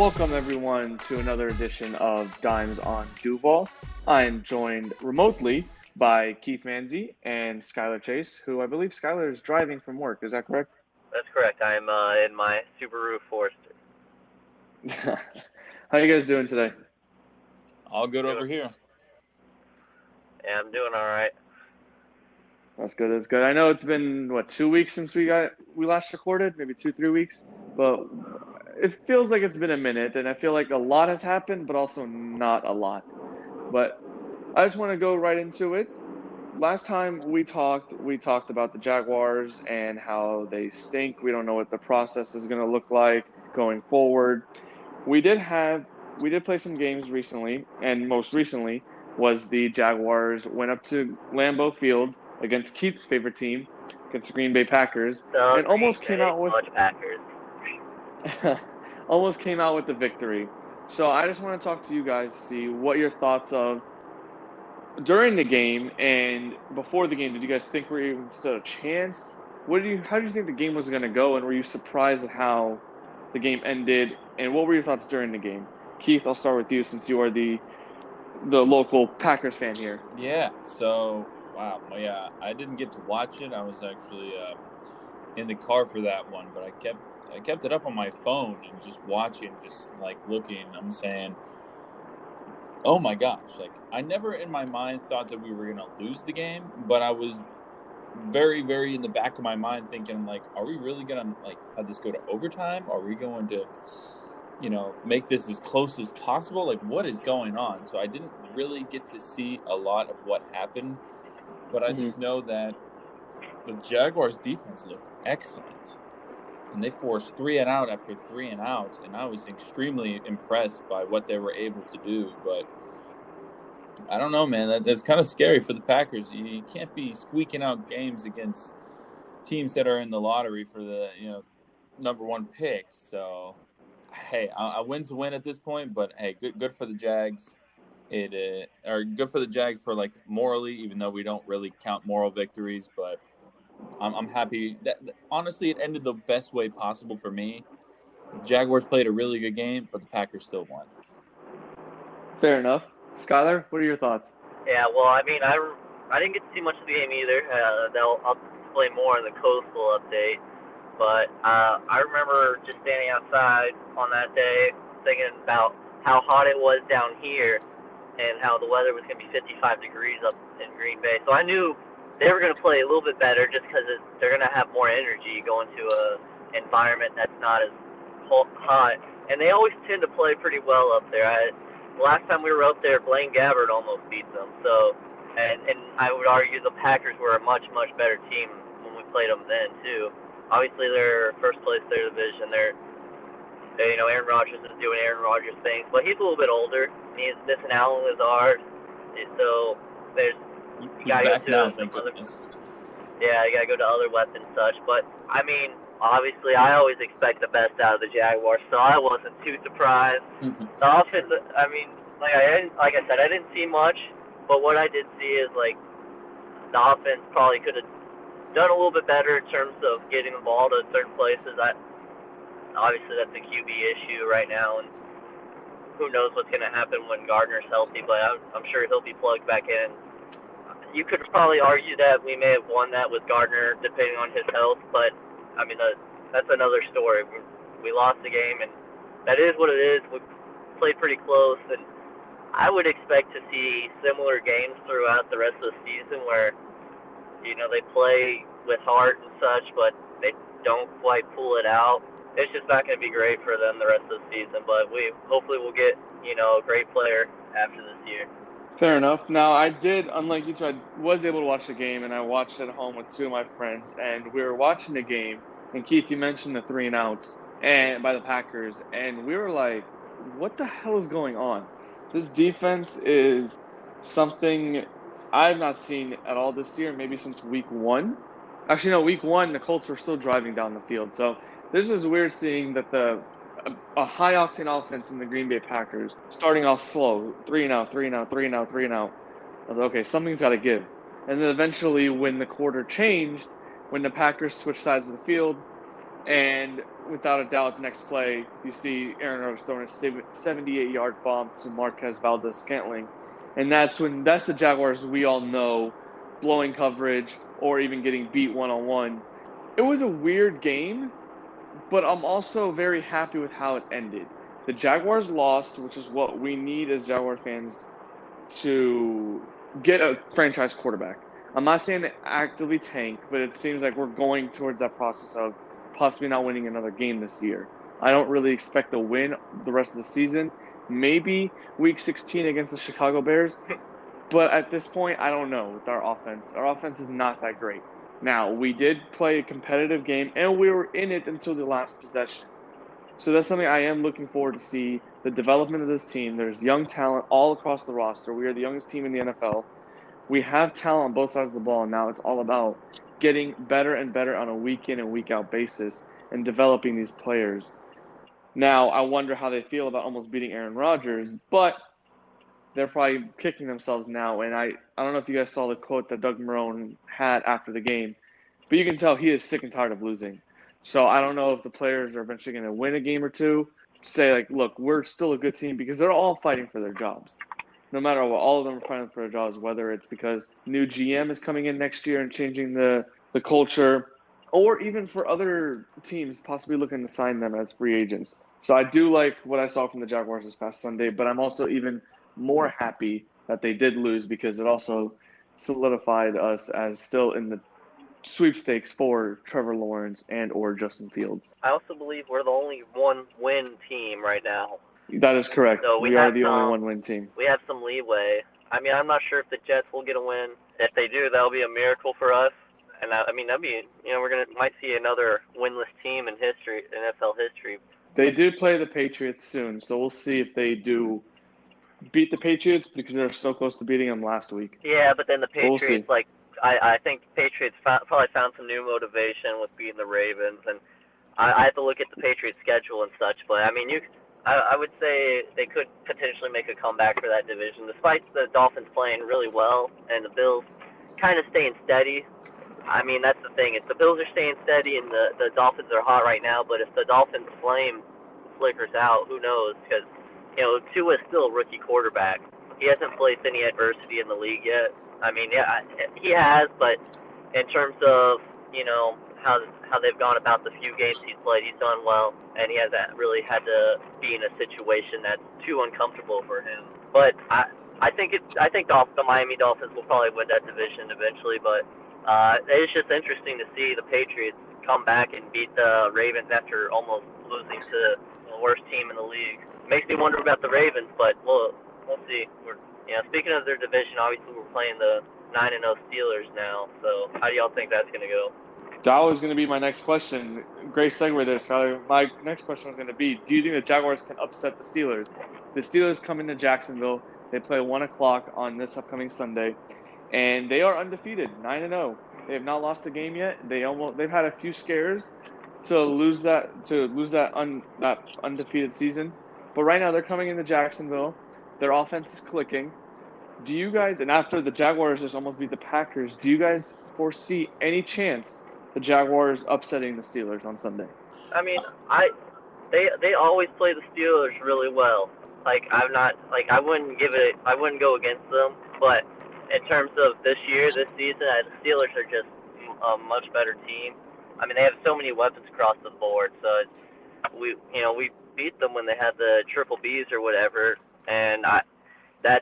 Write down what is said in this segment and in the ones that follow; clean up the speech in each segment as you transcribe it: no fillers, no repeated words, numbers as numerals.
Welcome everyone to another edition of Dimes on Duval. I am joined remotely by Keith Manzi and Skylar Chase, who I believe Skylar is driving from work. Is that correct? That's correct. I'm in my Subaru Forester. How you guys doing today? All good over here. Yeah, I'm doing all right. That's good. That's good. I know it's been 2 weeks since we last recorded, maybe 2-3 weeks, but it feels like it's been a minute, and I feel like a lot has happened, but also not a lot. But I just want to go right into it. Last time we talked about the Jaguars and how they stink. We don't know what the process is going to look like going forward. We did play some games recently, and most recently was the Jaguars went up to Lambeau Field against Keith's favorite team, against the Green Bay Packers, and almost came out with Packers. almost came out with the victory. So I just want to talk to you guys to see what your thoughts of during the game and before the game. Did you guys think we even stood a chance? How do you think the game was going to go, and were you surprised at how the game ended? And what were your thoughts during the game? Keith, I'll start with you since you are the local Packers fan here. Yeah. So wow. Well, yeah, I didn't get to watch it. I was actually in the car for that one, but I kept it up on my phone and just watching, just like looking. I'm saying, oh my gosh! Like I never in my mind thought that we were gonna lose the game, but I was very, very in the back of my mind thinking, like, are we really gonna have this go to overtime? Are we going to, make this as close as possible? Like, what is going on? So I didn't really get to see a lot of what happened, but I just know that the Jaguars' defense looked excellent, and they forced 3 and out after 3 and out, and I was extremely impressed by what they were able to do. But I don't know, man. That's kind of scary for the Packers. You can't be squeaking out games against teams that are in the lottery for the number one pick. So, hey, a win's a win at this point. But hey, good for the Jags. Or good for the Jags for morally, even though we don't really count moral victories. But I'm happy that honestly it ended the best way possible for me. The Jaguars played a really good game, but the Packers still won. Fair enough. Skylar, what are your thoughts? Yeah, well, I mean, I didn't get to see much of the game either. I'll explain more in the Coastal update. But I remember just standing outside on that day thinking about how hot it was down here and how the weather was going to be 55 degrees up in Green Bay. So I knew they were going to play a little bit better just because they're going to have more energy going to an environment that's not as hot. And they always tend to play pretty well up there. The last time we were up there, Blaine Gabbert almost beat them. So, and I would argue the Packers were a much, much better team when we played them then, too. Obviously, they're first place in their division. Aaron Rodgers is doing Aaron Rodgers things, but he's a little bit older. He's missing Alan Lazard, so there's you gotta go to some other. Yeah, you gotta go to other weapons and such. But I mean, obviously, I always expect the best out of the Jaguars, so I wasn't too surprised. The offense, I mean, like I said, I didn't see much, but what I did see is the offense probably could have done a little bit better in terms of getting the ball to certain places. Obviously, that's a QB issue right now, and who knows what's going to happen when Gardner's healthy, but I'm sure he'll be plugged back in. You could probably argue that we may have won that with Gardner, depending on his health, but, I mean, that's another story. We lost the game, and that is what it is. We played pretty close, and I would expect to see similar games throughout the rest of the season where they play with heart and such, but they don't quite pull it out. It's just not going to be great for them the rest of the season, but hopefully we'll get, a great player after this year. Fair enough. Now, I did, unlike you two, I was able to watch the game, and I watched it at home with 2 of my friends, and we were watching the game, and Keith, you mentioned the 3 and outs and by the Packers, and we were like, what the hell is going on? This defense is something I've not seen at all this year, maybe since week 1. Actually, no, week 1, the Colts were still driving down the field. So this is weird seeing that a high-octane offense in the Green Bay Packers starting off slow, 3 and out, 3 and out, 3 and out, 3 and out. I was like, okay, something's got to give. And then eventually when the quarter changed, when the Packers switched sides of the field and without a doubt, the next play, you see Aaron Rodgers throwing a 78-yard bomb to Marquez Valdez-Scantling. And that's the Jaguars we all know, blowing coverage or even getting beat one-on-one. It was a weird game, but I'm also very happy with how it ended. The Jaguars lost, which is what we need as Jaguar fans to get a franchise quarterback. I'm not saying to actively tank, but it seems like we're going towards that process of possibly not winning another game this year. I don't really expect to win the rest of the season. Maybe week 16 against the Chicago Bears. But at this point, I don't know with our offense. Our offense is not that great. Now, we did play a competitive game, and we were in it until the last possession. So that's something I am looking forward to see, the development of this team. There's young talent all across the roster. We are the youngest team in the NFL. We have talent on both sides of the ball. Now it's all about getting better and better on a week-in and week-out basis and developing these players. Now, I wonder how they feel about almost beating Aaron Rodgers, but they're probably kicking themselves now. And I don't know if you guys saw the quote that Doug Marrone had after the game, but you can tell he is sick and tired of losing. So I don't know if the players are eventually going to win a game or two, say, like, look, we're still a good team, because they're all fighting for their jobs. No matter what, all of them are fighting for their jobs, whether it's because new GM is coming in next year and changing the culture, or even for other teams possibly looking to sign them as free agents. So I do like what I saw from the Jaguars this past Sunday, but I'm also even more happy that they did lose, because it also solidified us as still in the sweepstakes for Trevor Lawrence and or Justin Fields. I also believe we're the only one-win team right now. That is correct. So we are the only one-win team. We have some leeway. I mean, I'm not sure if the Jets will get a win. If they do, that'll be a miracle for us. And I mean, that'd be, might see another winless team in history, NFL history. They do play the Patriots soon, so we'll see if they do beat the Patriots, because they're so close to beating them last week. Yeah, but then the Patriots, we'll I think the Patriots probably found some new motivation with beating the Ravens, and I have to look at the Patriots' schedule and such. But I mean, I would say they could potentially make a comeback for that division, despite the Dolphins playing really well and the Bills kind of staying steady. I mean, that's the thing. If the Bills are staying steady and the Dolphins are hot right now, but if the Dolphins' flame flickers out, who knows? Because, Tua is still a rookie quarterback. He hasn't faced any adversity in the league yet. I mean, yeah, he has, but in terms of, how they've gone about the few games he's played, he's done well, and he hasn't really had to be in a situation that's too uncomfortable for him. But I think the Miami Dolphins will probably win that division eventually, but it's just interesting to see the Patriots come back and beat the Ravens after almost losing to the worst team in the league. Makes me wonder about the Ravens, but we'll see. Speaking of their division, obviously we're playing the 9-0 Steelers now. So how do y'all think that's going to go? That was going to be my next question. Great segue there, Skyler. My next question was going to be, do you think the Jaguars can upset the Steelers? The Steelers come into Jacksonville. They play 1 o'clock on this upcoming Sunday, and they are undefeated, 9-0. They have not lost a game yet. They've had a few scares to lose that undefeated season. But right now they're coming into Jacksonville. Their offense is clicking. Do you guys, and after the Jaguars just almost beat the Packers, do you guys foresee any chance the Jaguars upsetting the Steelers on Sunday? I mean, they always play the Steelers really well. I wouldn't go against them, but in terms of this season, the Steelers are just a much better team. I mean, they have so many weapons across the board, so we beat them when they had the triple Bs or whatever, and at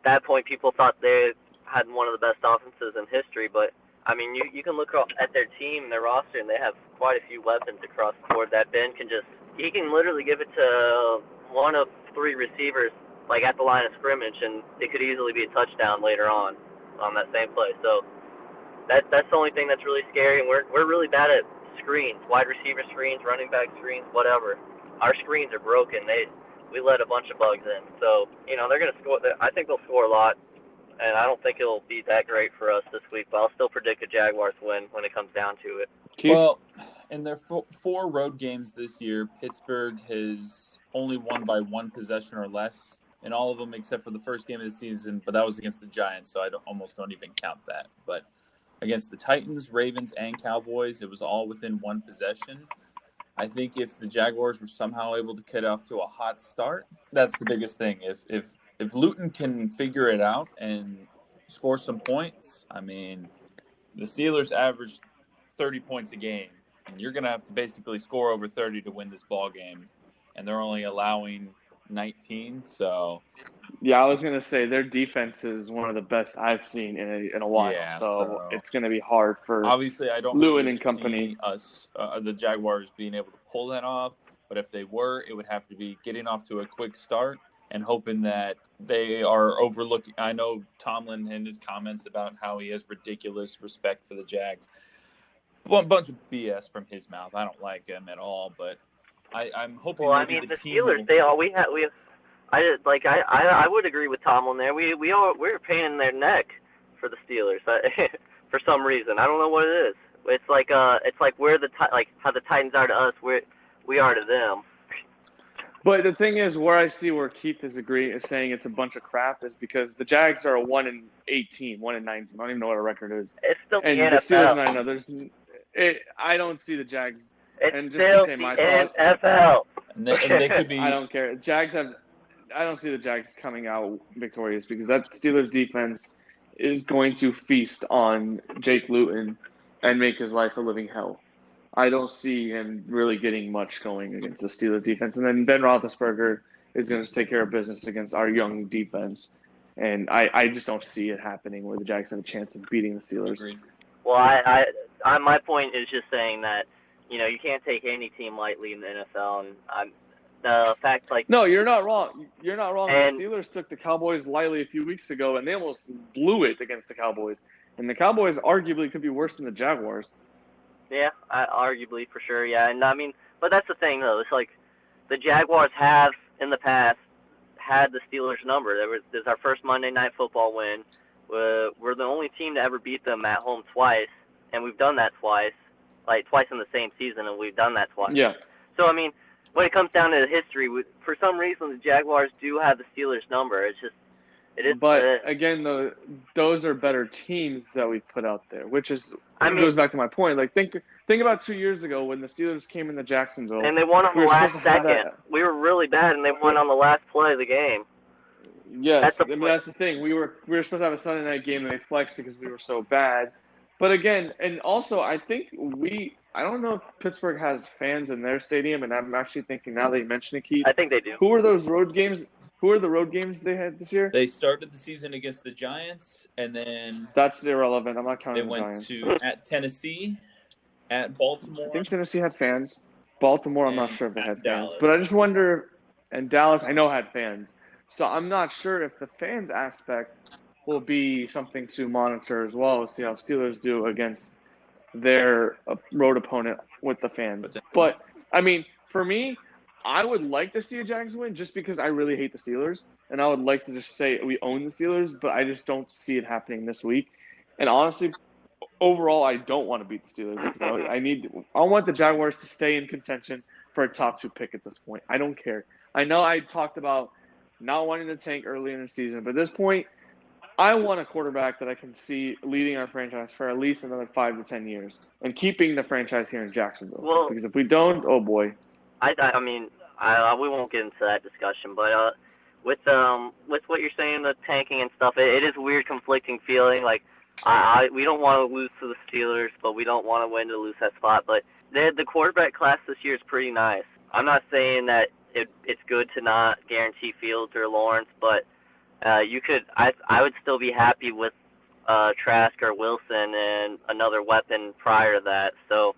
that point people thought they had one of the best offenses in history, but I mean, you can look at their team, their roster, and they have quite a few weapons across the board. That Ben can literally give it to one of 3 receivers, like at the line of scrimmage, and it could easily be a touchdown later on that same play. So that's the only thing that's really scary, and we're really bad at screens, wide receiver screens, running back screens, whatever. Our screens are broken. We let a bunch of bugs in. So, they're going to score. I think they'll score a lot, and I don't think it'll be that great for us this week, but I'll still predict a Jaguars win when it comes down to it. Well, in their 4 road games this year, Pittsburgh has only won by 1 possession or less in all of them except for the first game of the season, but that was against the Giants, so I almost don't even count that. But against the Titans, Ravens, and Cowboys, it was all within 1 possession. I think if the Jaguars were somehow able to get off to a hot start, that's the biggest thing. If Luton can figure it out and score some points, I mean, the Steelers average 30 points a game, and you're going to have to basically score over 30 to win this ball game, and they're only allowing 19, so... Yeah, I was going to say their defense is one of the best I've seen in a while, Yeah, so it's going to be hard for obviously I don't Lewin really and company. see us, the Jaguars, being able to pull that off, but if they were, it would have to be getting off to a quick start and hoping that they are overlooking. I know Tomlin and his comments about how he has ridiculous respect for the Jags. One bunch of BS from his mouth. I don't like him at all, but I'm hoping. Well, I mean, the Steelers, we have. I would agree with Tomlin there. We're a pain in their neck for the Steelers for some reason. I don't know what it is. It's like we're how the Titans are to us, we are to them. But the thing is, where Keith is saying it's a bunch of crap is because the Jags are a 1-18, 1-9 team. I don't even know what our record is. It's still and the NFL. Steelers, I don't see the Jags. It's and just still to say my the thought, NFL. And they could be. I don't care. I don't see the Jags coming out victorious because that Steelers defense is going to feast on Jake Luton and make his life a living hell. I don't see him really getting much going against the Steelers defense. And then Ben Roethlisberger is going to take care of business against our young defense. And I just don't see it happening where the Jags have a chance of beating the Steelers. Agreed. Well, my point is just saying that, you can't take any team lightly in the NFL. And the fact, No, you're not wrong. You're not wrong. And the Steelers took the Cowboys lightly a few weeks ago, and they almost blew it against the Cowboys. And the Cowboys arguably could be worse than the Jaguars. Yeah, arguably for sure. Yeah, and I mean, but that's the thing though. It's like the Jaguars have in the past had the Steelers' number. There's our first Monday Night Football win. We're the only team to ever beat them at home twice, and we've done that twice, twice in the same season, and we've done that twice. Yeah. So I mean, when it comes down to the history, for some reason the Jaguars do have the Steelers' number. It is. But again, those are better teams that we put out there, which is goes back to my point. Think about 2 years ago when the Steelers came into Jacksonville, and they won on the last second. We were really bad, and they won on the last play of the game. Yes, that's the thing. We were supposed to have a Sunday night game, and they flexed because we were so bad. But again, and also I think I don't know if Pittsburgh has fans in their stadium, and I'm actually thinking now that you mention it, Keith. I think they do. Who are those road games? Who are the road games they had this year? They started the season against the Giants, and then that's irrelevant. I'm not counting the Giants. They went to at Tennessee, at Baltimore. I think Tennessee had fans. Baltimore, I'm not sure if they had Dallas. fans. But I just wonder, and Dallas, I know had fans. So I'm not sure if the fans aspect will be something to monitor as well, see how Steelers do against their road opponent with the fans. But, I mean, for me, I would like to see a Jags win just because I really hate the Steelers. And I would like to just say we own the Steelers, but I just don't see it happening this week. And honestly, overall, I don't want to beat the Steelers because I want the Jaguars to stay in contention for a top 2 pick at this point. I don't care. I know I talked about not wanting to tank early in the season, but at this point, I want a quarterback that I can see leading our franchise for at least another 5 to 10 years and keeping the franchise here in Jacksonville. Well, because if we don't, oh boy. I mean, we won't get into that discussion, but with what you're saying, the tanking and stuff, it is a weird, conflicting feeling. We don't want to lose to the Steelers, but we don't want to win to lose that spot. But the quarterback class this year is pretty nice. I'm not saying that it's good to not guarantee Fields or Lawrence, but I would still be happy with Trask or Wilson and another weapon prior to that. So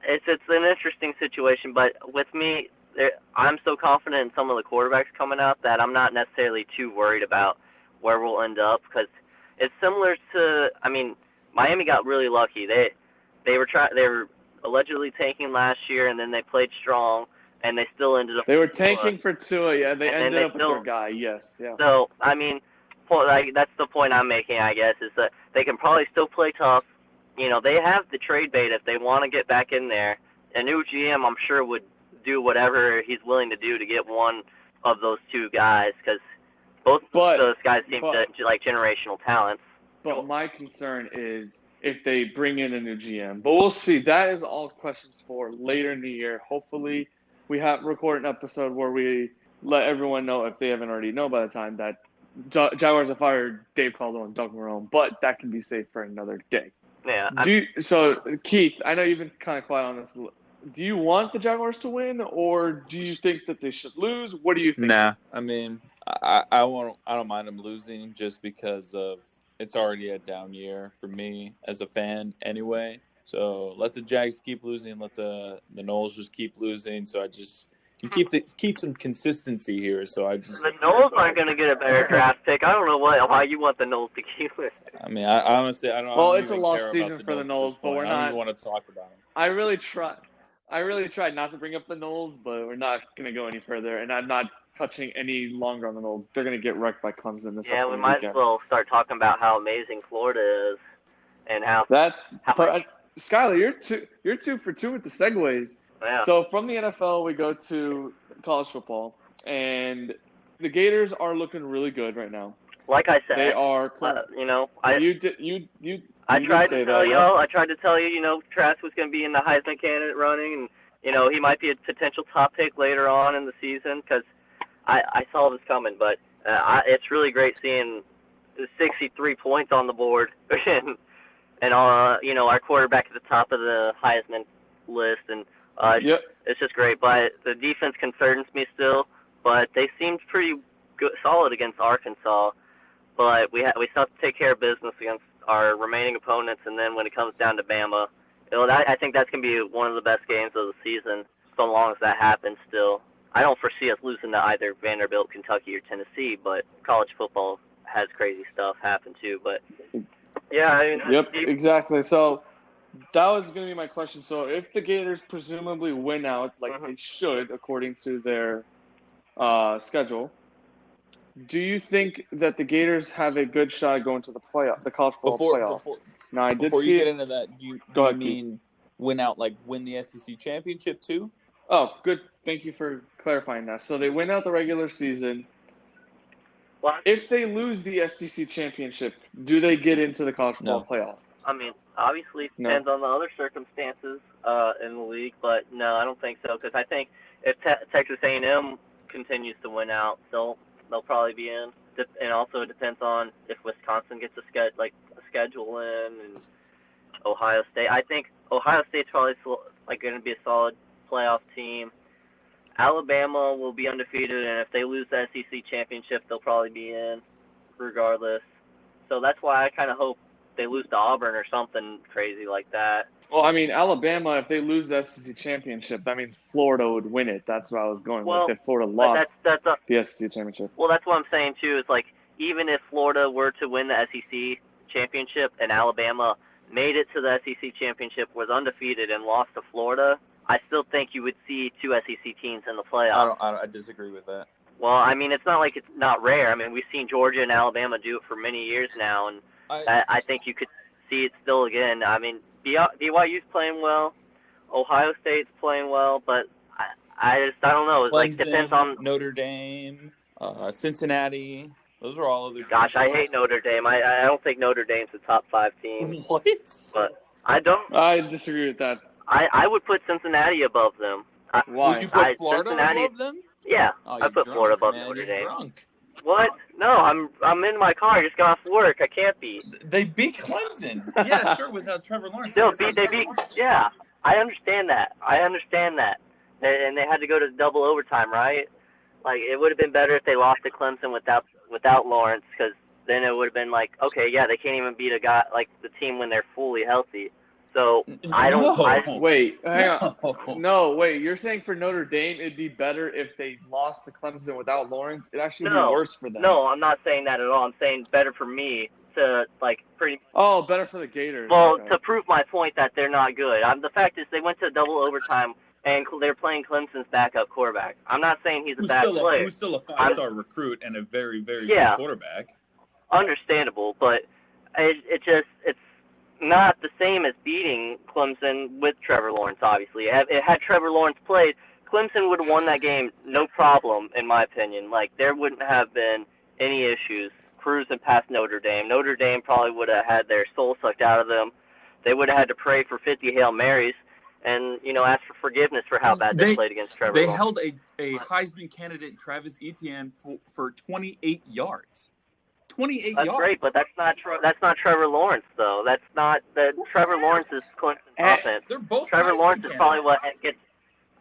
it's an interesting situation, but with me, I'm so confident in some of the quarterbacks coming out that I'm not necessarily too worried about where we'll end up, because it's similar to, I mean, Miami got really lucky. They were allegedly tanking last year, and then they played strong, and they still ended up. They were tanking for Tua, yeah. They ended up with their guy, yes, yeah. So I mean, that's the point I'm making, I guess, is that they can probably still play tough. They have the trade bait if they want to get back in there. A new GM, I'm sure, would do whatever he's willing to do to get one of those two guys, because both those guys seem to like generational talents. But my concern is if they bring in a new GM. But we'll see. That is all questions for later in the year. Hopefully, we have record an episode where we let everyone know, if they haven't already know by the time, that Jaguars have fired Dave Caldwell and Doug Marrone. But that can be saved for another day. Yeah. So, Keith, I know you've been kind of quiet on this. Do you want the Jaguars to win, or do you think that they should lose? What do you think? Nah, I mean, I don't mind them losing just because of it's already a down year for me as a fan anyway. So let the Jags keep losing, let the Knowles just keep losing. So I just can keep some consistency here. So I just the Knowles aren't going to get a better draft pick. I don't know why you want the Knowles to keep it. I mean, I honestly I don't. Well, I don't it's a even lost care season about for the Knowles, but we're I don't not. even want to talk about them. I really tried not to bring up the Knowles, but we're not going to go any further, and I'm not touching any longer on the Knowles. They're going to get wrecked by Clemson this Yeah, we might as well start talking about how amazing Florida is, and how Skylar, you're 2 for 2 with the segues. Yeah. So from the NFL, we go to college football, and the Gators are looking really good right now. Like I said, they are. I tried to tell y'all. I tried to tell you, Trask was going to be in the Heisman candidate running, and he might be a potential top pick later on in the season because I saw this coming. But it's really great seeing 63 points on the board, and our quarterback at the top of the Heisman list, and it's just great. But the defense concerns me still, but they seemed pretty good, solid against Arkansas. But we still have to take care of business against our remaining opponents, and then when it comes down to Bama, I think that's going to be one of the best games of the season, so long as that happens still. I don't foresee us losing to either Vanderbilt, Kentucky, or Tennessee, but college football has crazy stuff happen too. But, yeah. I mean, yep, exactly. So that was going to be my question. So if the Gators presumably win out, like they should, according to their schedule, do you think that the Gators have a good shot at going to the playoff, the college football playoff? Now, I did before see you get into that, do you mean win out, like win the SEC championship too? Oh, good. Thank you for clarifying that. So they win out the regular season. What? If they lose the SEC championship, do they get into the college football playoff? I mean, obviously it depends on the other circumstances in the league, but no, I don't think so, because I think if Texas A&M continues to win out, they'll probably be in. And also it depends on if Wisconsin gets a schedule in, and Ohio State. I think Ohio State's probably going to be a solid playoff team. Alabama will be undefeated, and if they lose the SEC championship, they'll probably be in regardless. So that's why I kind of hope they lose to Auburn or something crazy like that. Well, I mean, Alabama, if they lose the SEC championship, that means Florida would win it. That's what I was going with. If Florida lost the SEC championship. Well, that's what I'm saying, too, is like even if Florida were to win the SEC championship and Alabama made it to the SEC championship, was undefeated, and lost to Florida, I still think you would see 2 SEC teams in the playoffs. I disagree with that. Well, I mean, it's not like it's not rare. I mean, we've seen Georgia and Alabama do it for many years now, and I think you could see it still again. I mean, BYU's playing well, Ohio State's playing well, but I don't know. It's Clemson, depends on Notre Dame, Cincinnati. Those are all other. Gosh, I hate Notre Dame. I don't think Notre Dame's a top 5 team. What? But I don't. I disagree with that. I would put Cincinnati above them. Why? Would you put Florida above them? Yeah, I put Florida above Notre Dame. What? No, I'm in my car. I just got off work. I can't be. They beat Clemson. Yeah, sure, without Trevor Lawrence. They beat. Yeah, I understand that. And they had to go to double overtime, right? Like, it would have been better if they lost to Clemson without Lawrence, because then it would have been like, okay, yeah, they can't even beat a guy like the team when they're fully healthy. So wait, hang on. No, wait. You're saying for Notre Dame it'd be better if they lost to Clemson without Lawrence? It'd actually be worse for them. No, I'm not saying that at all. I'm saying better for me to better for the Gators. Well, to prove my point that they're not good. The fact is they went to double overtime and they're playing Clemson's backup quarterback. I'm not saying he's a bad player. Who's still a 5-star recruit and a very, very good quarterback. Understandable, but it's not the same as beating Clemson with Trevor Lawrence, obviously. Had Trevor Lawrence played, Clemson would have won that game no problem, in my opinion. Like, there wouldn't have been any issues cruising past Notre Dame. Notre Dame probably would have had their soul sucked out of them they would have had to pray for 50 Hail Marys and, ask for forgiveness for how bad they played against Trevor Lawrence. They held a Heisman candidate, Travis Etienne, for 28 yards. 28 yards. That's great, but that's not Trevor Lawrence, though. That's not Trevor Lawrence is Clemson's offense. They're both Trevor Heisman Lawrence is probably candidates. what gets.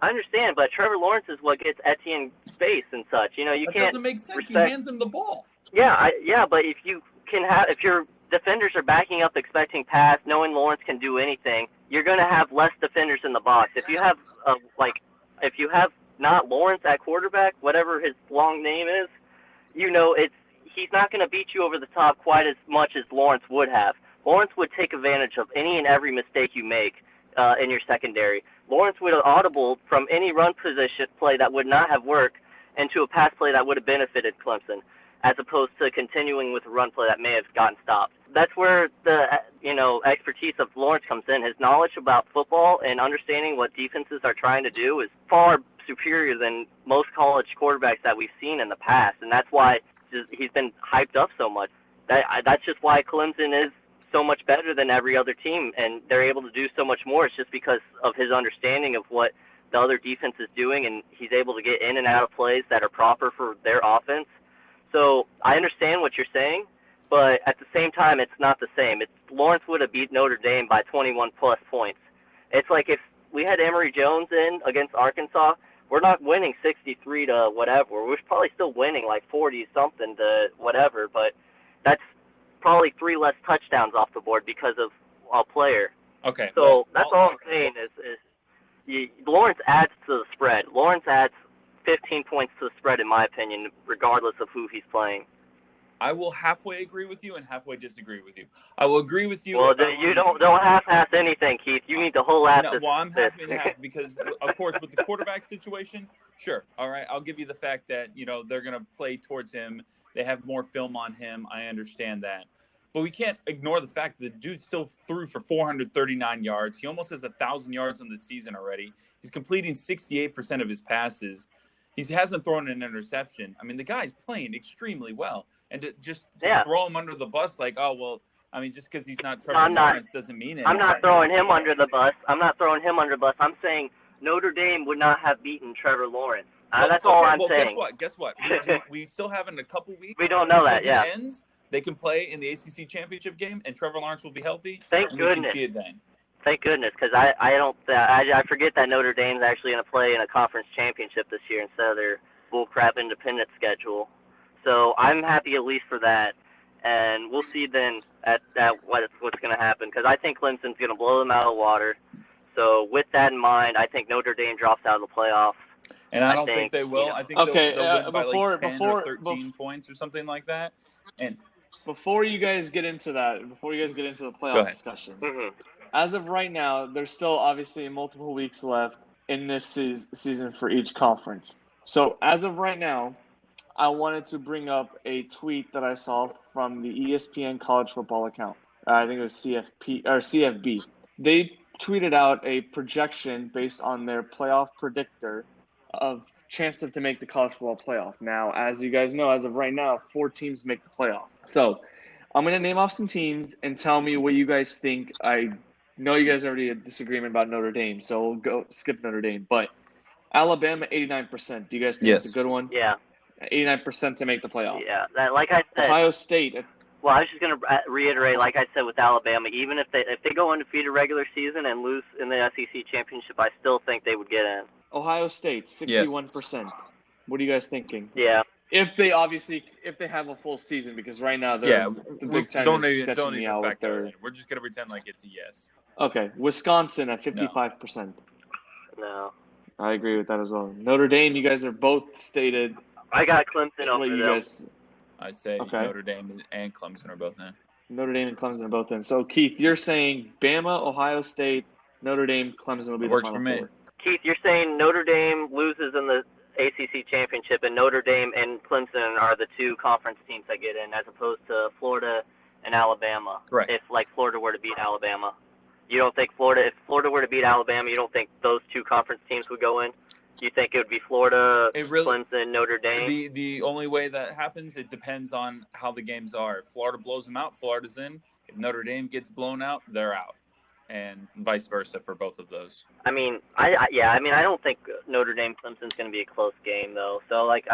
I understand, but Trevor Lawrence is what gets Etienne space and such. You That can't. doesn't make sense. Respect. He hands him the ball. Yeah, but if your defenders are backing up, expecting pass, knowing Lawrence can do anything, you're going to have less defenders in the box. If you have not Lawrence at quarterback, whatever his long name is, he's not going to beat you over the top quite as much as Lawrence would have. Lawrence would take advantage of any and every mistake you make in your secondary. Lawrence would have audibled from any run position play that would not have worked into a pass play that would have benefited Clemson, as opposed to continuing with a run play that may have gotten stopped. That's where the expertise of Lawrence comes in. His knowledge about football and understanding what defenses are trying to do is far superior than most college quarterbacks that we've seen in the past, and that's why he's been hyped up so much. That's just why Clemson is so much better than every other team, and they're able to do so much more. It's just because of his understanding of what the other defense is doing, and he's able to get in and out of plays that are proper for their offense. So I understand what you're saying, but at the same time, it's not the same. Lawrence would have beat Notre Dame by 21-plus points. It's like if we had Emory Jones in against Arkansas, we're not winning 63 to whatever. We're probably still winning like 40-something to whatever, but that's probably 3 less touchdowns off the board because of a player. Okay. So that's all I'm saying is Lawrence adds to the spread. Lawrence adds 15 points to the spread, in my opinion, regardless of who he's playing. I will halfway agree with you and halfway disagree with you. I will agree with you. Well, you don't half-ass anything, Keith. You need to whole-ass this. Well, I'm half and half because, of course, with the quarterback situation, sure. All right, I'll give you the fact that, they're going to play towards him. They have more film on him. I understand that. But we can't ignore the fact that the dude still threw for 439 yards. He almost has 1,000 yards on the season already. He's completing 68% of his passes. He hasn't thrown an interception. I mean, the guy's playing extremely well. And to just throw him under the bus like, just because he's not Trevor Lawrence doesn't mean it. I'm not throwing him under the bus. I'm saying Notre Dame would not have beaten Trevor Lawrence. That's all I'm saying. Guess what? We still have in a couple weeks. We don't know that, yeah. Ends, they can play in the ACC championship game, and Trevor Lawrence will be healthy. Thank goodness. We can see it then. Thank goodness, because I forget that Notre Dame's actually going to play in a conference championship this year instead of their bullcrap independent schedule. So I'm happy at least for that, and we'll see then at what's going to happen, because I think Clemson's going to blow them out of the water. So with that in mind, I think Notre Dame drops out of the playoffs. And I don't think they will. I think they'll win by like 10 or 13 points or something like that. And before you guys get into the playoff discussion, as of right now, there's still obviously multiple weeks left in this season for each conference. So as of right now, I wanted to bring up a tweet that I saw from the ESPN college football account. I think it was CFB. They tweeted out a projection based on their playoff predictor of chance to make the college football playoff. Now, as you guys know, as of right now, 4 teams make the playoff. So I'm going to name off some teams and tell me what you guys think. I know you guys already had disagreement about Notre Dame, so we'll skip Notre Dame. But Alabama, 89%. Do you guys think it's a good one? Yeah. 89% to make the playoff. Yeah. Like I said. Ohio State. Well, I was just going to reiterate, like I said with Alabama, even if they go undefeated regular season and lose in the SEC championship, I still think they would get in. Ohio State, 61%. Yes. What are you guys thinking? Yeah. If they have a full season, because right now the Big Ten is sketching me out with their. We're just gonna pretend like it's a yes. Okay, Wisconsin at 55%. No. I agree with that as well. Notre Dame, you guys are both stated. I got Clemson over them. I say Notre Dame and Clemson are both in. Notre Dame and Clemson are both in. So Keith, you're saying Bama, Ohio State, Notre Dame, Clemson will be the final four. Keith, you're saying Notre Dame loses in the ACC championship, and Notre Dame and Clemson are the 2 conference teams that get in, as opposed to Florida and Alabama. Correct. If Florida were to beat Alabama, you don't think if Florida were to beat Alabama, you don't think those 2 conference teams would go in? You think it would be Florida, Clemson, Notre Dame? The only way that happens, it depends on how the games are. If Florida blows them out, Florida's in. If Notre Dame gets blown out, they're out. and vice versa for both of those. I mean, I don't think Notre Dame Clemson's going to be a close game though. So like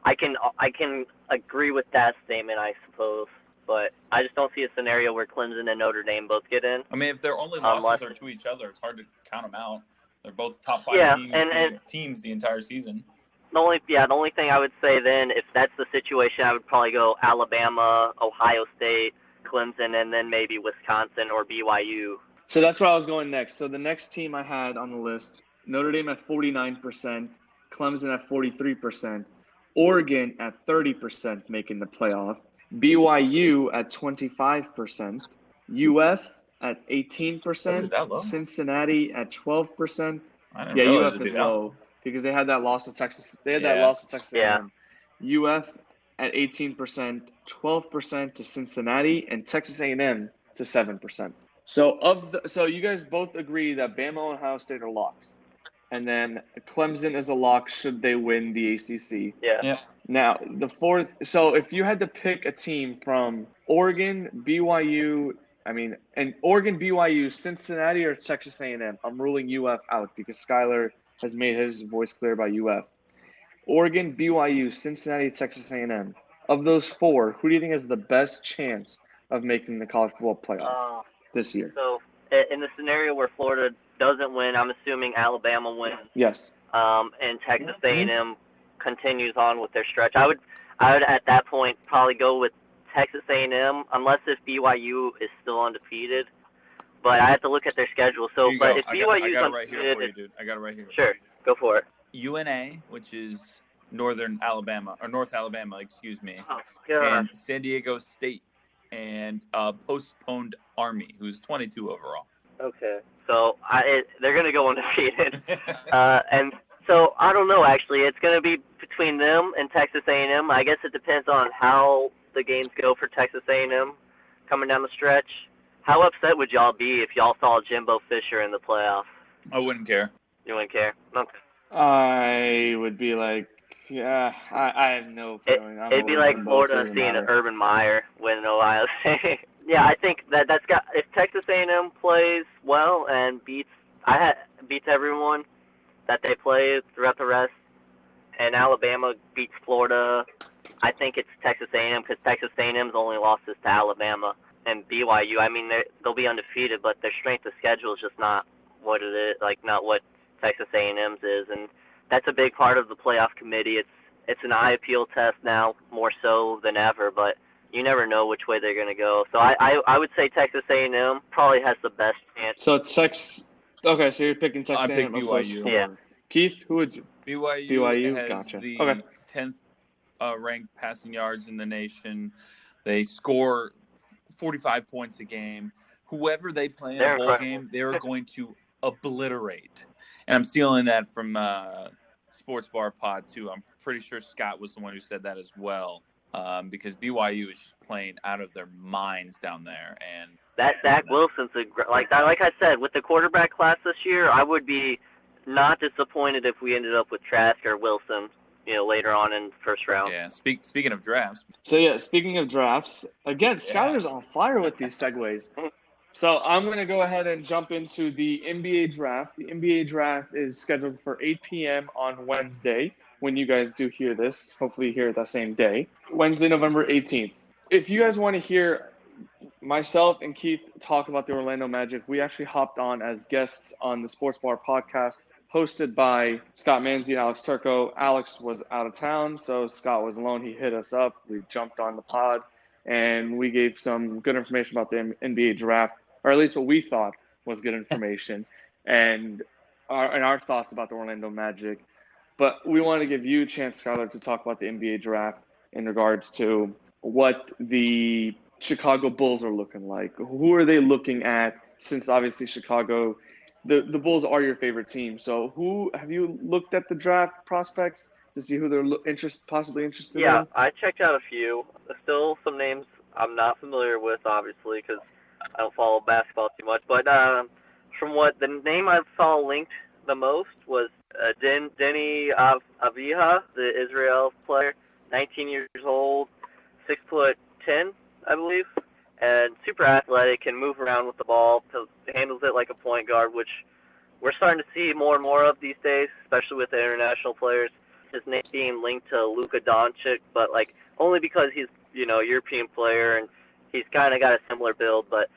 I can agree with that statement, I suppose. But I just don't see a scenario where Clemson and Notre Dame both get in. I mean, if their only losses are to each other, it's hard to count them out. They're both top 5 teams the entire season. The only thing I would say then, if that's the situation, I would probably go Alabama, Ohio State, Clemson, and then maybe Wisconsin or BYU. So that's where I was going next. So the next team I had on the list, Notre Dame at 49%, Clemson at 43%, Oregon at 30% making the playoff, BYU at 25%, UF at 18%, Cincinnati at 12%. UF is low because they had that loss to Texas. They had that loss to Texas A&M. UF at 18%, 12% to Cincinnati, and Texas A&M to 7%. So you guys both agree that Bama and Ohio State are locks, and then Clemson is a lock should they win the ACC. Yeah. Now, the fourth – so if you had to pick a team from Oregon, BYU, Cincinnati, or Texas A&M, I'm ruling UF out because Skyler has made his voice clear about UF. Oregon, BYU, Cincinnati, Texas A&M. Of those 4, who do you think has the best chance of making the college football playoff this year? So in the scenario where Florida doesn't win, I'm assuming Alabama wins. Yes. And Texas A&M continues on with their stretch. I would at that point probably go with Texas A&M unless if BYU is still undefeated. But I have to look at their schedule. So, but if BYU is undefeated, I got it right here. Sure, go for it. UNA, which is North Alabama, excuse me, God. and San Diego State, and postponed Army, who's 22 overall. Okay, so they're going to go undefeated, and so I don't know. Actually, it's going to be between them and Texas A&M. I guess it depends on how the games go for Texas A&M coming down the stretch. How upset would y'all be if y'all saw Jimbo Fisher in the playoffs? I wouldn't care. You wouldn't care? Okay. I would be like, yeah, I have no feeling. It'd be like Florida seeing Urban Meyer win Ohio State. Yeah, I think that's got. If Texas A&M plays well and beats everyone that they play throughout the rest, and Alabama beats Florida, I think it's Texas A&M because Texas A&M's only losses to Alabama and BYU. I mean, they'll be undefeated, but their strength of schedule is just not what it is. Like not what Texas A&M's is, and that's a big part of the playoff committee. It's an eye appeal test now more so than ever, but you never know which way they're going to go. So I would say Texas A&M probably has the best chance. So okay, so you're picking Texas A&M. I pick BYU. Yeah. Keith, who would you? BYU has gotcha. the Okay. 10th ranked passing yards in the nation. They score 45 points a game. Whoever they play in a bowl game, they're going to obliterate. And I'm stealing that from Sports Bar Pod, too. I'm pretty sure Scott was the one who said that as well, because BYU is just playing out of their minds down there. And that Zach Wilson's like I said, with the quarterback class this year, I would be not disappointed if we ended up with Trask or Wilson, later on in the first round. Yeah, speaking of drafts. So, speaking of drafts, again, Skyler's on fire with these segues. So I'm going to go ahead and jump into the NBA draft. The NBA draft is scheduled for 8 p.m. on Wednesday when you guys do hear this. Hopefully you hear it that same day. Wednesday, November 18th. If you guys want to hear myself and Keith talk about the Orlando Magic, we actually hopped on as guests on the Sports Bar podcast hosted by Scott Manzi and Alex Turco. Alex was out of town, so Scott was alone. He hit us up. We jumped on the pod. And we gave some good information about the NBA draft, or at least what we thought was good information, and our thoughts about the Orlando Magic. But we want to give you a chance, Skyler, to talk about the NBA draft in regards to what the Chicago Bulls are looking like. Who are they looking at? Since obviously Chicago, the Bulls are your favorite team. So who have you looked at the draft prospects to see who they're possibly interested in? Yeah, I checked out a few. Still some names I'm not familiar with, obviously, because I don't follow basketball too much. But from what the name I saw linked the most was Denny Avdija, the Israel player, 19 years old, 6'10", I believe. and super athletic, can move around with the ball, handles it like a point guard, which we're starting to see more and more of these days, especially with the international players. His name being linked to Luka Doncic, but like only because he's a European player and he's kind of got a similar build, but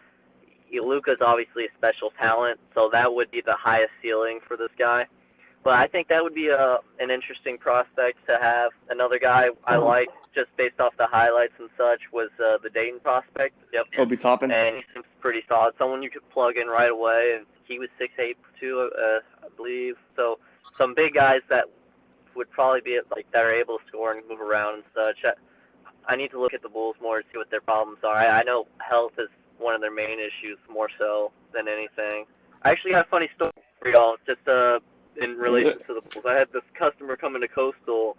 Luka's obviously a special talent, so that would be the highest ceiling for this guy. But I think that would be an interesting prospect to have. Another guy I like, just based off the highlights and such, was the Dayton prospect. Yep. Obi Toppin. And he seems pretty solid. Someone you could plug in right away. And he was 6'8", too, I believe. So some big guys that would probably be that are able to score and move around and such. I need to look at the Bulls more to see what their problems are. I know health is one of their main issues more so than anything. I actually got a funny story for y'all, just in relation to the Bulls. I had this customer come into Coastal,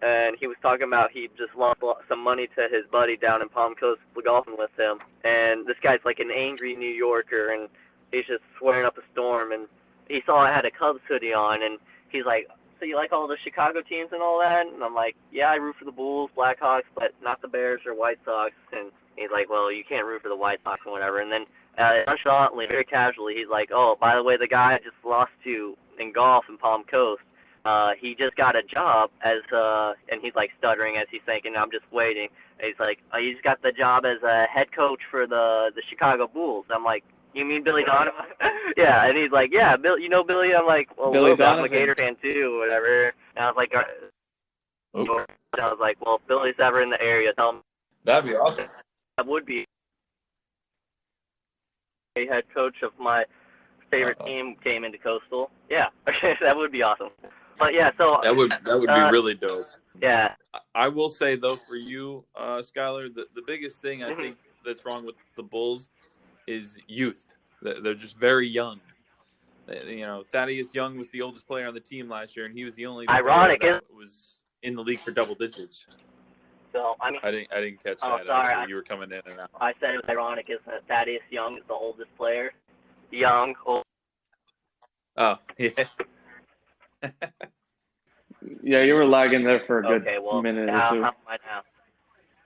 and he was talking about he just lost some money to his buddy down in Palm Coast golfing with him. And this guy's like an angry New Yorker, and he's just swearing up a storm. And he saw I had a Cubs hoodie on, and he's like, "So you like all the Chicago teams and all that?" And I'm like, "Yeah, I root for the Bulls, Blackhawks, but not the Bears or White Sox." And he's like, "Well, you can't root for the White Sox or whatever." And then nonchalantly, very casually, he's like, "Oh, by the way, the guy I just lost to in golf in Palm Coast, he just got a job as and he's like stuttering as he's thinking, I'm just waiting. And he's like, he just got the job as a head coach for the Chicago Bulls." I'm like, "You mean Billy Donovan?" Yeah, and he's like, "Yeah, Bill, you know Billy?" I'm like, "Well, Billy I'm a Donovan. Gator fan too, whatever." And I was like, "Well, if Billy's ever in the area, tell him." That'd be awesome. That would be a head coach of my favorite team came into Coastal. Yeah, that would be awesome. But yeah, so that would be really dope. Yeah. I will say though, for you, Skylar, the biggest thing I think that's wrong with the Bulls is youth. They're just very young. Thaddeus Young was the oldest player on the team last year, and he was the only ironic player that was in the league for double digits. So I mean, I didn't catch that. Sorry, you were coming in and out. I said it was ironic, isn't it? Thaddeus Young is the oldest player. Young, old. Oh, yeah. Yeah, you were lagging there for a good minute or two. How am I now?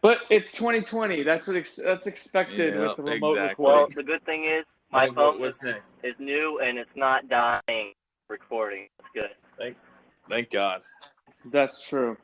But it's 2020. That's expected with the remote recording. Well, the good thing is my phone what's next? is new and it's not dying recording. It's good. Thank God. That's true.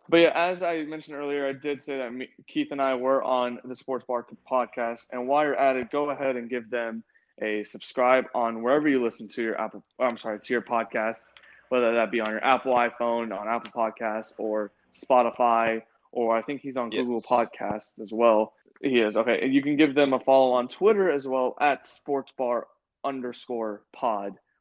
But yeah, as I mentioned earlier, I did say that Keith and I were on the Sports Bar podcast. And while you're at it, go ahead and give them a subscribe on wherever you listen to your to your podcasts, whether that be on your Apple iPhone, on Apple Podcasts, or Spotify, or I think he's on Google Podcasts as well. He is. Okay. And you can give them a follow on Twitter as well at sportsbar_pod.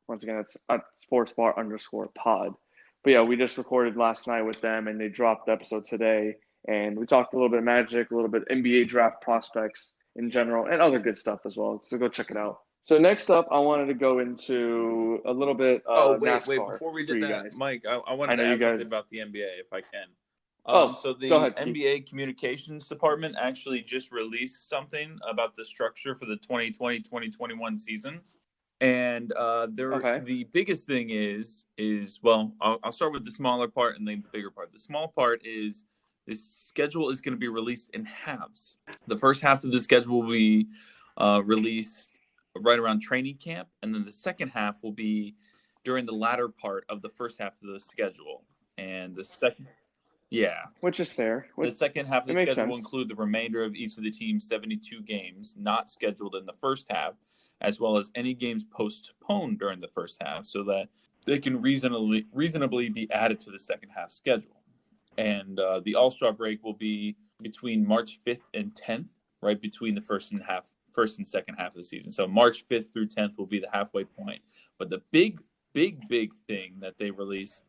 Once again, it's at sportsbar_pod. But yeah, we just recorded last night with them, and they dropped the episode today. And we talked a little bit of Magic, a little bit NBA draft prospects in general, and other good stuff as well. So go check it out. So next up, I wanted to go into a little bit of NASCAR. Before we did that, guys. Mike, I wanted to ask something about the NBA, if I can. So the go ahead, NBA Communications Department actually just released something about the structure for the 2020-2021 season. And the biggest thing is I'll start with the smaller part and then the bigger part. The small part is the schedule is going to be released in halves. The first half of the schedule will be released right around training camp, and then the second half will be during the latter part of the first half of the schedule. And the second, which is fair. The second half of the schedule will include the remainder of each of the team's 72 games not scheduled in the first half, as well as any games postponed during the first half, so that they can reasonably be added to the second half schedule. And the All-Star break will be between March 5th and 10th, right between the first and second half of the season. So March 5th through 10th will be the halfway point. But the big thing that they released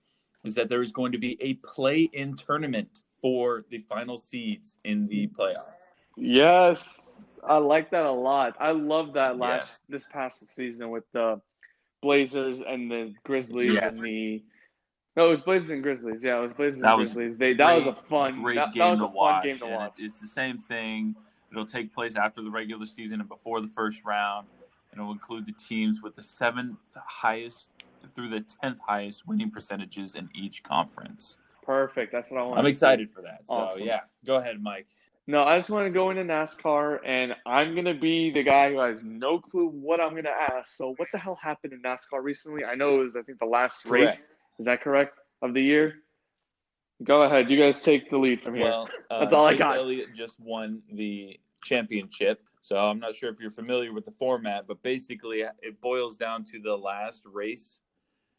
is that there is going to be a play-in tournament for the final seeds in the playoff. Yes, I like that a lot. I love that this past season with the Blazers and the Grizzlies and the. No, it was Blazers and Grizzlies. Yeah, it was Blazers and Grizzlies. That was a fun game to watch. It's the same thing. It'll take place after the regular season and before the first round. And it'll include the teams with the 7th highest through the 10th highest winning percentages in each conference. Perfect. That's what I want. I'm excited for that. Awesome. So, go ahead, Mike. No, I just want to go into NASCAR, and I'm going to be the guy who has no clue what I'm going to ask. So what the hell happened in NASCAR recently? I know it was, I think, the last race. Correct. Is that correct? Of the year? Go ahead. You guys take the lead from here. Well, That's all I Chase got. Elliott just won the championship. So I'm not sure if you're familiar with the format, but basically it boils down to the last race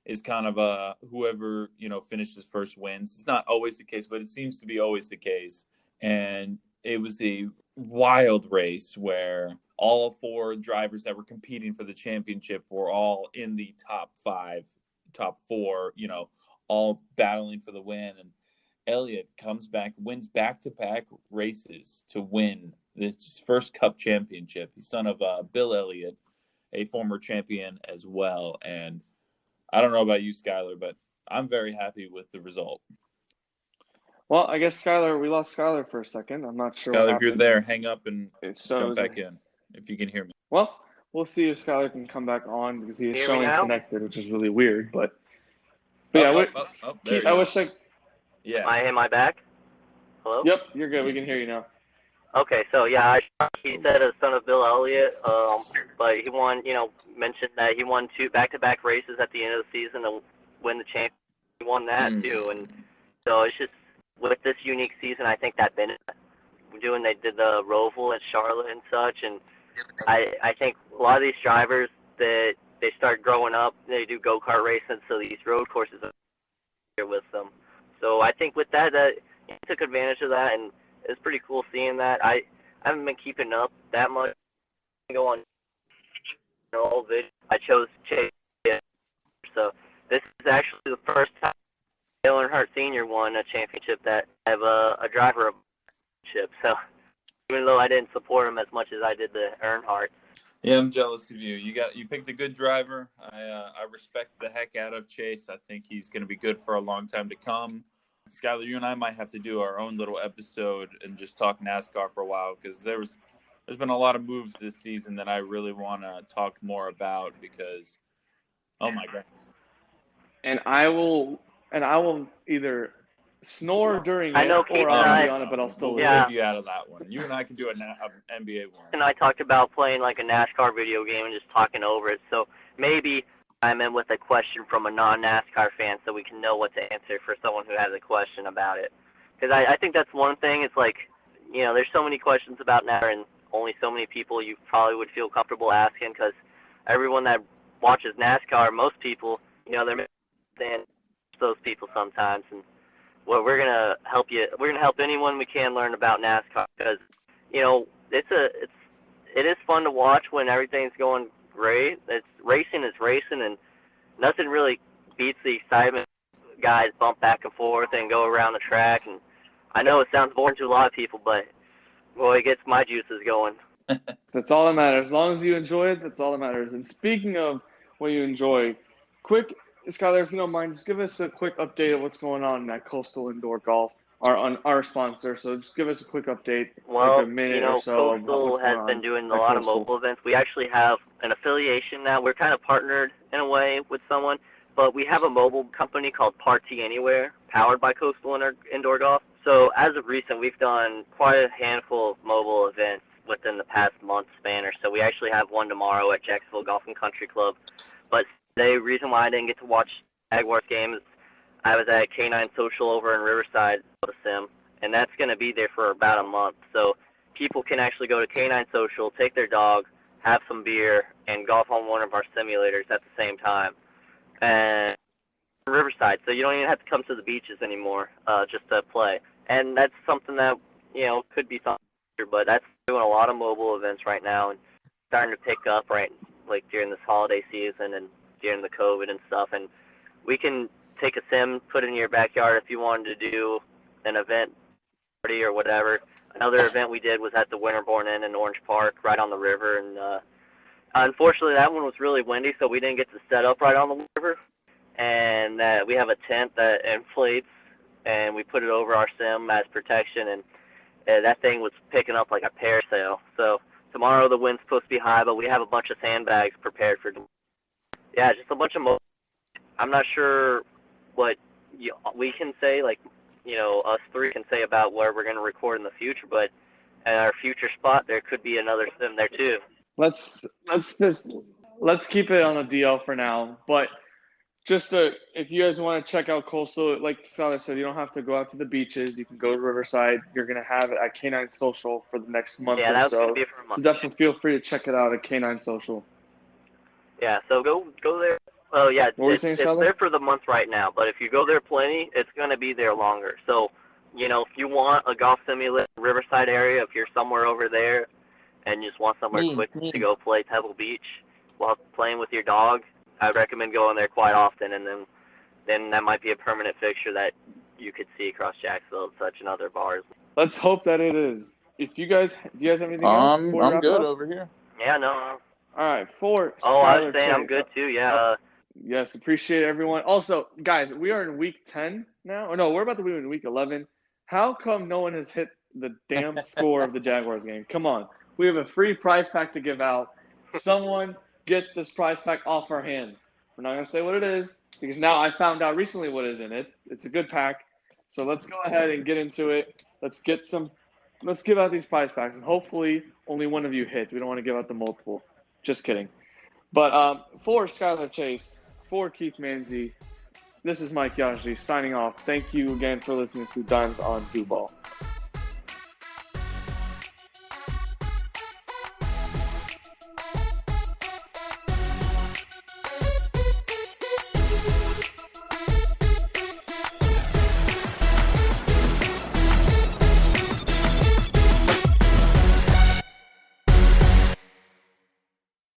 is kind of whoever, finishes first wins. It's not always the case, but it seems to be always the case. And it was a wild race where all 4 drivers that were competing for the championship were all in the top 5, top 4, all battling for the win. And Elliott comes back, wins back-to-back races to win this first Cup championship. He's son of Bill Elliott, a former champion as well. And I don't know about you, Skylar, but I'm very happy with the result. Well, I guess we lost Skylar for a second. I'm not sure what Skylar, if happened. you're there, hang up and jump back in if you can hear me. Well, we'll see if Skylar can come back on because he is showing connected, which is really weird. But there I wish I. Yeah. Am I back? Hello? Yep, you're good. We can hear you now. Okay, so he said a son of Bill Elliott, but he won. Mentioned that he won 2 back-to-back races at the end of the season to win the championship. He won that too, and so it's just with this unique season. I think that they did the Roval and Charlotte and such, and I think a lot of these drivers that they start growing up, they do go-kart racing, so these road courses are here with them. So I think with that he took advantage of that, and it's pretty cool seeing that. I haven't been keeping up that much. I go on all videos. I chose Chase. So this is actually the first time Dale Earnhardt Sr. won a championship that I have a driver of championship. So even though I didn't support him as much as I did the Earnhardt. Yeah, I'm jealous of you. You picked a good driver. I respect the heck out of Chase. I think he's going to be good for a long time to come. Skylar, you and I might have to do our own little episode and just talk NASCAR for a while because there's been a lot of moves this season that I really want to talk more about because, oh my goodness. And I will either snore during I know it or I'll be on it, but I'll still leave you out of that one. You and I can do an NBA one. And I talked about playing like a NASCAR video game and just talking over it. So maybe I'm in with a question from a non-NASCAR fan so we can know what to answer for someone who has a question about it. Because I think that's one thing. It's like, there's so many questions about NASCAR and only so many people you probably would feel comfortable asking because everyone that watches NASCAR, most people, they're understand those people sometimes. And well, we're going to help you. We're going to help anyone we can learn about NASCAR because, it is fun to watch when everything's going great. Racing is racing, and nothing really beats the excitement. Guys bump back and forth and go around the track. And I know it sounds boring to a lot of people, but boy, it gets my juices going. That's all that matters. As long as you enjoy it, that's all that matters. And speaking of what you enjoy, Skylar, if you don't mind, just give us a quick update of what's going on at Coastal Indoor Golf, our sponsor. So just give us a quick update, like a minute or so. Coastal has been doing a lot of mobile events. We actually have an affiliation now. We're kind of partnered in a way with someone, but we have a mobile company called Party Anywhere, powered by Coastal Indoor Golf. So as of recent, we've done quite a handful of mobile events within the past month span or so. We actually have one tomorrow at Jacksonville Golf and Country Club. But the reason why I didn't get to watch Jaguars games, I was at K9 Social over in Riverside, Sim, and that's going to be there for about a month. So people can actually go to K9 Social, take their dog, have some beer, and golf on one of our simulators at the same time. And Riverside, so you don't even have to come to the beaches anymore just to play. And that's something that, could be something, but that's doing a lot of mobile events right now and starting to pick up during this holiday season and during the COVID and stuff. And we can take a sim, put it in your backyard if you wanted to do an event party or whatever. Another event we did was at the Winterborn Inn in Orange Park, right on the river. And unfortunately, that one was really windy, so we didn't get to set up right on the river. And we have a tent that inflates, and we put it over our sim as protection. And that thing was picking up like a parasail. So tomorrow the wind's supposed to be high, but we have a bunch of sandbags prepared for. Yeah, just a bunch of. I'm not sure what we can say, us three can say about where we're going to record in the future, but at our future spot, there could be another sim there too. Let's keep it on the DL for now. But if you guys want to check out Coastal, like Skylar said, you don't have to go out to the beaches. You can go to Riverside. You're gonna have it at Canine Social for the next month Yeah, or that's so. gonna be for a month. So definitely feel free to check it out at Canine Social. Yeah, so go there. Oh yeah, it's Skylar? there for the month right now. But if you go there plenty, it's gonna be there longer. So, if you want a golf simulator, Riverside area, if you're somewhere over there, and you just want somewhere quick to go play Pebble Beach while playing with your dog, I'd recommend going there quite often, and then that might be a permanent fixture that you could see across Jacksonville and such and other bars. Let's hope that it is. Do you guys have anything else? I'm good over here. Yeah, no. All right, for Oh, I was Skylar saying Chase. I'm good too. Yeah. Yes, appreciate everyone. Also, guys, we are in week 10 now. Or no, we're about to be in week 11. How come no one has hit the damn score of the Jaguars game? Come on. We have a free prize pack to give out. Someone get this prize pack off our hands. We're not going to say what it is because now I found out recently what is in it. It's a good pack. So let's go ahead and get into it. Let's give out these prize packs, and hopefully only one of you hit. We don't want to give out the multiple. Just kidding. But for Skylar Chase, for Keith Manzi, this is Mike Yaji signing off. Thank you again for listening to Dimes on Duval.